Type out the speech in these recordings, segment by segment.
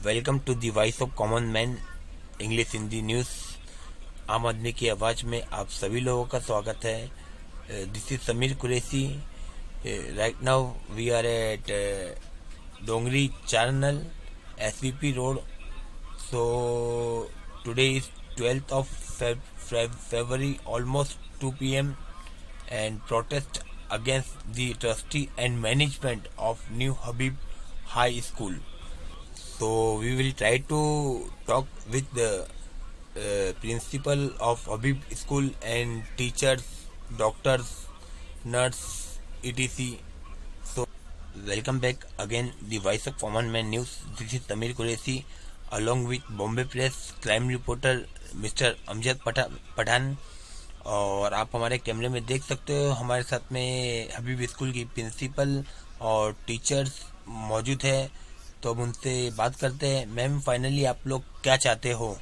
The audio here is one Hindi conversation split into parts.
Welcome to the voice of common man English Hindi news. आम आदमी की आवाज़ में आप सभी लोगों का स्वागत है। This is Sameer Qureshi. Right now we are at Dongri channel SVP road. So today is 12th of February, almost 2 p.m. and protest against the trustee and management of New Habib High School. So we will try to talk with the principal of Habib School and teachers, doctors, nurse, etc. So welcome back again the Voice of Common Man News. This is Samir Qureshi along with Bombay Press crime reporter Mr. Amjad Pathan. और आप हमारे कैमरे में देख सकते हो हमारे साथ में हबीब स्कूल की प्रिंसिपल और टीचर्स मौजूद है। तो अब उनसे बात करते हैं। मैम, फाइनली आप लोग क्या चाहते हो?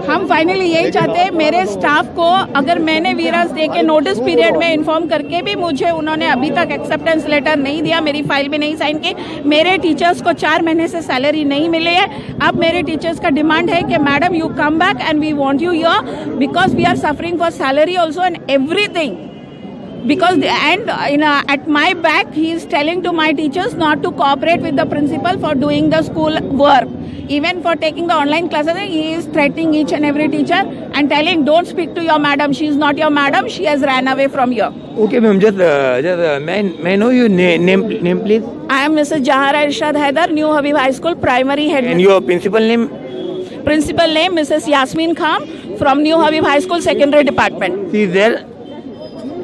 हम फाइनली यही चाहते हैं, मेरे स्टाफ को अगर मैंने वीरास दे के नोटिस पीरियड में इन्फॉर्म करके भी मुझे उन्होंने अभी तक एक्सेप्टेंस लेटर नहीं दिया, मेरी फाइल भी नहीं साइन की, मेरे टीचर्स को 4 महीने से सैलरी नहीं मिली है। अब मेरे टीचर्स का डिमांड है कि madam you come back and we want you here because we are suffering for salary also and everything. Because at my back he is telling to my teachers not to cooperate with the principal for doing the school work. Even for taking the online classes, he is threatening each and every teacher and telling, don't speak to your madam. She is not your madam. She has ran away from here. Okay, ma'am. Just may I know your name, please? I am Mrs. Jahara Irshad Haidar, New Habib High School primary head. And your principal name? Principal name Mrs. Yasmin Khan from New Habib High School secondary department. She is there?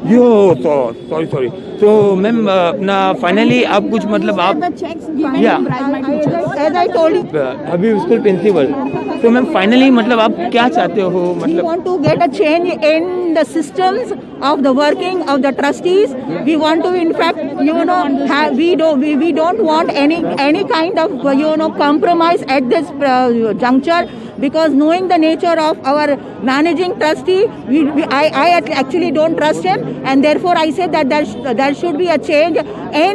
Sorry. So, ma'am, अपना finally आप कुछ मतलब आप as I told you, Habib school principal. तो मैम फाइनली मतलब आप क्या चाहते हो? We मतलब want to get a change in the systems of the working of the trustees. We want to, in fact, we don't want any kind of compromise at this juncture, because knowing the nature of our managing trustee, I actually don't trust him, and therefore I say that there should be a change in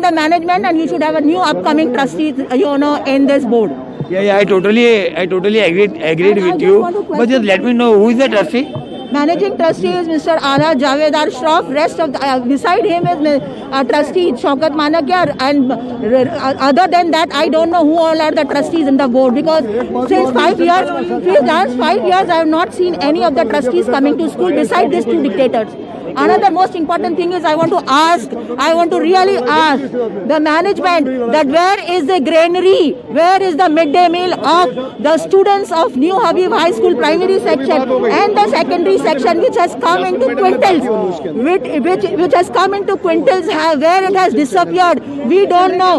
the management, and we should have a new upcoming trustees in this board. Yeah, I totally agreed with you. But just let me know who is the trustee? Managing trustee is Mr. Ala Javedar Shroff. Rest of beside him is trustee Shaukat Manakia, and other than that, I don't know who all are the trustees in the board, because since last 5 years, I have not seen any of the trustees coming to school beside these 2 dictators. Another most important thing is I want to really ask the management that where is the granary, where is the midday meal of the students of New Habib High School primary section and the secondary section, which has come into quintals, which has come into quintals, where it has disappeared, we don't know.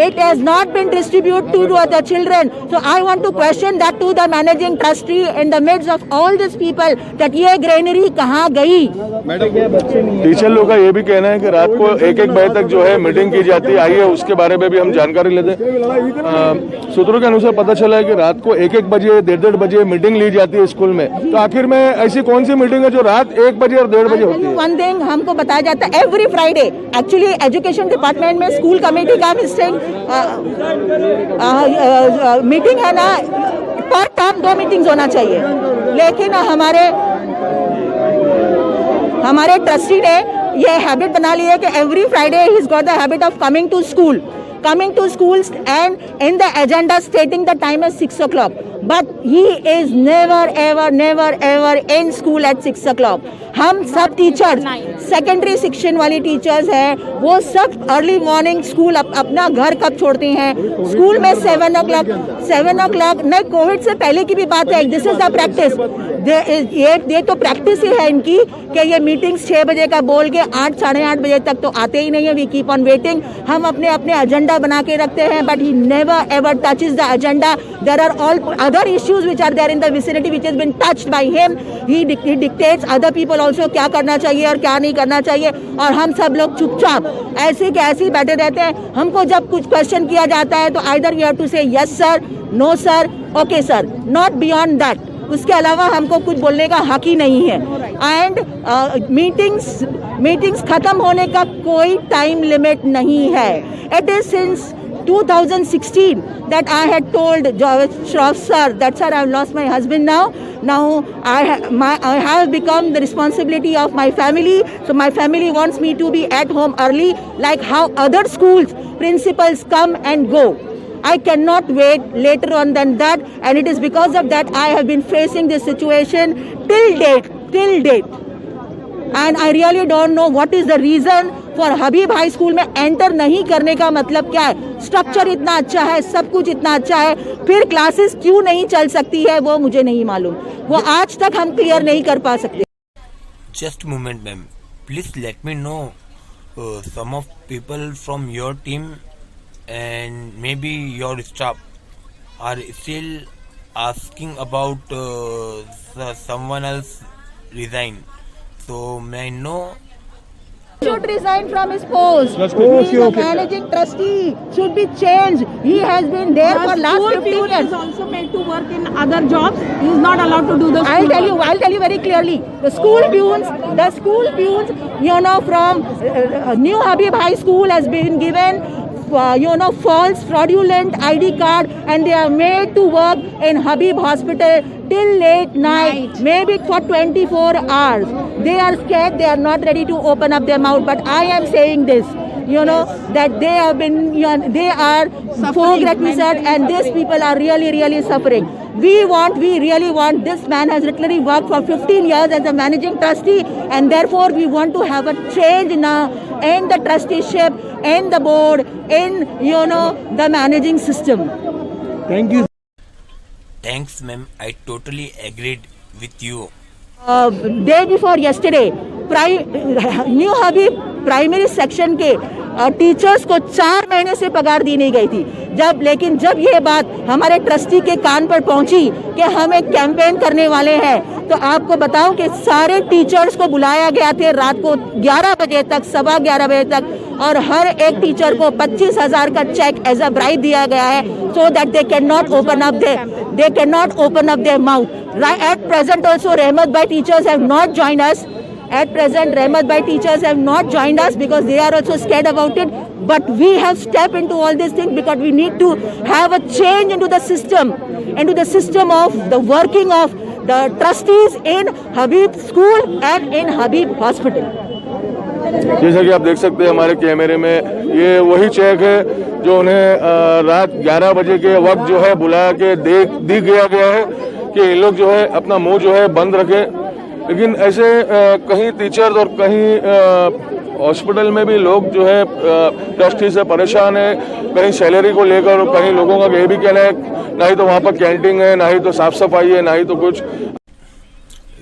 It has not been distributed to the children. So I want to question that to the managing trustee in the midst of all these people, that ये granary कहाँ गई? टीचर लोग का ये भी कहना है कि रात को 1-1 बजे तक जो है मीटिंग की जाती है। आइए उसके बारे में भी हम जानकारी लेते हैं। सूत्रों के अनुसार पता चला है कि रात को 1-1 बजे 1:30 बजे मीटिंग ली जाती है स्कूल में। तो आखिर में ऐसी कौन सी मीटिंग है जो रात 1 बजे और 1:30 बजे होती है? वन थिंग हमको बताया जाता है, every Friday actually education department में स्कूल कमेटी का मीटिंग है ना, पर टर्म 2 मीटिंग्स होना चाहिए, लेकिन हमारे ट्रस्टी ने ये हैबिट बना ली है कि every Friday he got the habit of coming to schools and in the agenda stating the time is 6 o'clock, but he is never ever in school at 6 o'clock. हम सब टीचर्स, सेकेंडरी सेक्शन वाली टीचर्स हैं, वो सब अर्ली मॉर्निंग स्कूल अपना घर कब छोड़ते हैं? स्कूल में 7 o'clock नहीं, कोविड से पहले की भी बात है। दिस इज द प्रैक्टिस, ये तो प्रैक्टिस ही है इनकी कि ये मीटिंग्स 6 बजे का बोल के 8 साढ़े 8 बजे तक तो आते ही नहीं है। We keep on waiting. हम अपने एजेंडा बना के रखते हैं, but he never ever touches the agenda. There are all other issues which are there in the vicinity which has been touched by him. He dictates other people also क्या करना चाहिए और क्या नहीं करना चाहिए, और हम सब लोग चुपचाप ऐसे के ऐसे ही बैठे रहते हैं। हमको जब कुछ क्वेश्चन किया जाता है तो either we have to say yes sir, no sir, okay sir, not beyond that. उसके अलावा हमको कुछ बोलने का हक ही नहीं है। एंड मीटिंग्स खत्म होने का कोई टाइम लिमिट नहीं है। It is since 2016 that I had told Shroff sir that sir I have lost my husband now I have become the responsibility of my family, so my family wants me to be at home early like how other schools principals come and go. I cannot wait later on than that, and it is because of that I have been facing this situation till date and I really don't know what is the reason for Habib high school में एंटर नहीं करने का मतलब क्या है। स्ट्रक्चर इतना अच्छा है, सब कुछ इतना अच्छा है, फिर क्लासेस क्यों नहीं चल सकती है वो मुझे नहीं मालूम, वो आज तक हम क्लियर नहीं कर पा सकते। Just a moment, ma'am. Please let me know some of people from your team and maybe your staff are still asking about someone else resign. So may I know? Should resign from his post. He is a managing trustee. Should be changed. He has been there for last 15 years. He is also made to work in other jobs. He is not allowed to do the. I'll tell you very clearly. The school peons, from New Habib High School has been given, false fraudulent ID card, and they are made to work in Habib Hospital till late night, maybe for 24 hours. They are scared, they are not ready to open up their mouth, but I am saying this, that they have been, they are folk requisite, and these people are really suffering. We really want, this man has literally worked for 15 years as a managing trustee, and therefore we want to have a change now in the trusteeship, in the board, in, the managing system. Thank you. Thanks, ma'am. I totally agreed with you. Day before yesterday, new Habib primary section के टीचर्स को 4 महीने से पगार दी नहीं गई थी। लेकिन जब ये बात हमारे ट्रस्टी के कान पर पहुंची कि हम एक कैंपेन करने वाले हैं, तो आपको बताऊं कि सारे टीचर्स को बुलाया गया थे रात को 11 बजे तक, 11:15 बजे तक, और हर एक टीचर को 25,000 का चेक एज अ ब्राइब दिया गया है, so that they cannot open up their mouth. At present also Rahmat Bhai teachers have not joined us. Because they are also scared about it. But we have stepped into all these things because we need to have a change into the system of the working of the trustees in Habib School and in Habib Hospital. जैसा कि आप देख सकते हैं हमारे कैमरे में, ये वही चेक है जो उन्हें रात 11 बजे के वक्त जो है बुला के दी गया है कि ये लोग जो है अपना मुंह जो है बंद रखें। लेकिन ऐसे कहीं टीचर्स और कहीं हॉस्पिटल में भी लोग जो है ट्रस्टी से परेशान है, कहीं सैलरी को लेकर, कहीं लोगों का ये भी कहना है ना ही तो वहाँ पर कैंटीन है, ना ही तो साफ सफाई है, ना ही तो कुछ।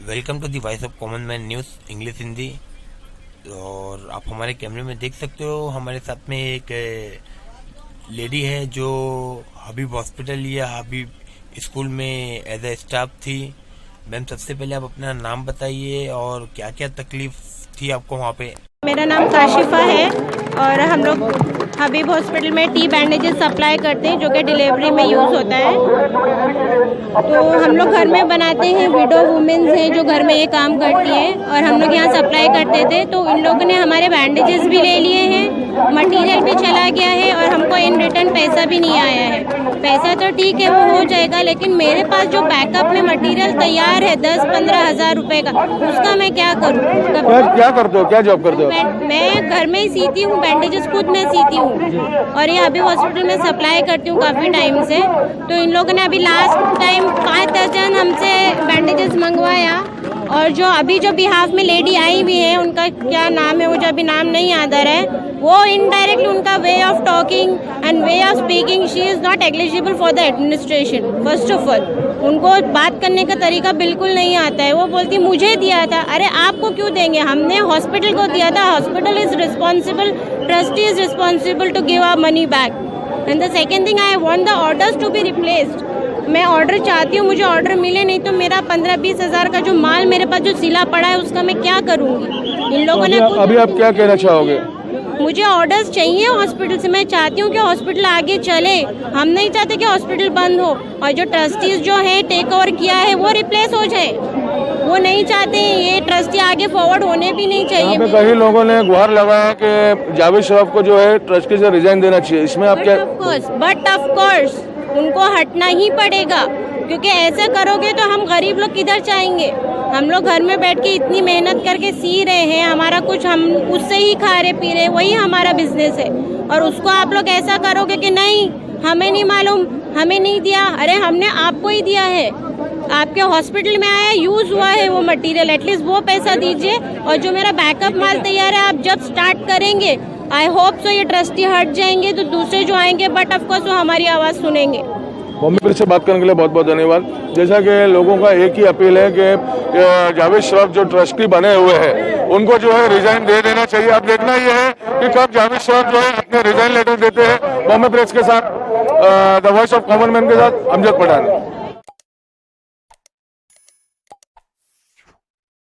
Welcome to the voice of common man news English Hindi. और आप हमारे कैमरे में देख सकते हो, हमारे साथ में एक लेडी है जो हबीब हॉस्पिटल या हबीब स्कूल में एज ए स्टाफ थी। मैम, सबसे पहले आप अपना नाम बताइए और क्या क्या तकलीफ थी आपको वहाँ पे। मेरा नाम काशिफा है और हम लोग हबीब हॉस्पिटल में टी बैंडेजेस सप्लाई करते हैं जो कि डिलीवरी में यूज़ होता है। तो हम लोग घर में बनाते हैं, विडो वुमेन्स हैं जो घर में ये काम करती हैं, और हम लोग यहाँ सप्लाई करते थे। तो इन लोगों ने हमारे बैंडेजेस भी ले लिए हैं, मटेरियल भी चला गया है और हमको इन रिटर्न पैसा भी नहीं आया है। पैसा तो ठीक है, वो हो जाएगा, लेकिन मेरे पास जो बैकअप में मटेरियल तैयार है 10-15 हज़ार रुपये का, उसका मैं क्या करूँ? क्या करते हो, क्या जॉब करते हो? मैं घर में ही सीती हूँ, बैंडेजेस खुद मैं सीती हूँ और ये अभी हॉस्पिटल में सप्लाई करती हूँ काफ़ी टाइम से। तो इन लोगों ने अभी लास्ट टाइम 5 दर्जन हमसे बैंडेजेस मंगवाया, और जो बिहाफ में लेडी आई हुई है, उनका क्या नाम है, वो जो अभी नाम नहीं याद आ रहा है, वो इनडायरेक्टली उनका way of talking and way of speaking, she is not eligible for the administration. First of all उनको बात करने का तरीका बिल्कुल नहीं आता है। वो बोलती मुझे दिया था, अरे आपको क्यों देंगे, हमने हॉस्पिटल को दिया था, hospital is responsible, trustee is responsible to give our money back. And the second thing, I want the orders to be replaced. मैं ऑर्डर चाहती हूँ, मुझे ऑर्डर मिले, नहीं तो मेरा 15-20 हज़ार का जो माल मेरे पास जो सिला पड़ा है उसका मैं क्या करूँगी। इन लोगों ने अभी आप क्या कहना चाहोगे? मुझे ऑर्डर्स चाहिए हॉस्पिटल से। मैं चाहती हूँ कि हॉस्पिटल आगे चले, हम नहीं चाहते कि हॉस्पिटल बंद हो। और जो ट्रस्टीज जो है टेक ओवर किया है वो रिप्लेस हो जाए, वो नहीं चाहते हैं। ये ट्रस्टी आगे फॉरवर्ड होने भी नहीं चाहिए। यहाँ पे कई लोगों ने गुहार लगाया कि जावेद शरीफ को जो है ट्रस्टी से रिजाइन देना चाहिए, इसमें आप क्या? बट ऑफ कोर्स उनको हटना ही पड़ेगा, क्योंकि ऐसा करोगे तो हम गरीब लोग किधर जाएंगे? हम लोग घर में बैठ के इतनी मेहनत करके सी रहे हैं, हमारा कुछ हम उससे ही खा रहे पी रहे, वही हमारा बिजनेस है। और उसको आप लोग ऐसा करोगे कि नहीं हमें नहीं मालूम, हमें नहीं दिया। अरे हमने आपको ही दिया है, आपके हॉस्पिटल में आया, यूज हुआ है वो मटेरियल, एटलीस्ट वो पैसा दीजिए। और जो मेरा बैकअप माल तैयार है आप जब स्टार्ट करेंगे, आई होप सो ये ट्रस्टी हट जाएंगे तो दूसरे जो आएंगे, बट ऑफकोर्स वो हमारी आवाज़ सुनेंगे। बॉम्बे प्रेस से बात करने के लिए बहुत बहुत धन्यवाद। जैसा कि लोगों का एक ही अपील है कि जावेद शरीफ जो ट्रस्टी बने हुए हैं उनको जो है रिजाइन दे देना चाहिए। अब देखना ये है कि कब जावेद शरीफ जो है अपने रिजाइन लेटर देते हैं। बॉम्बे प्रेस के साथ the voice of common man के साथ अमजद पठान।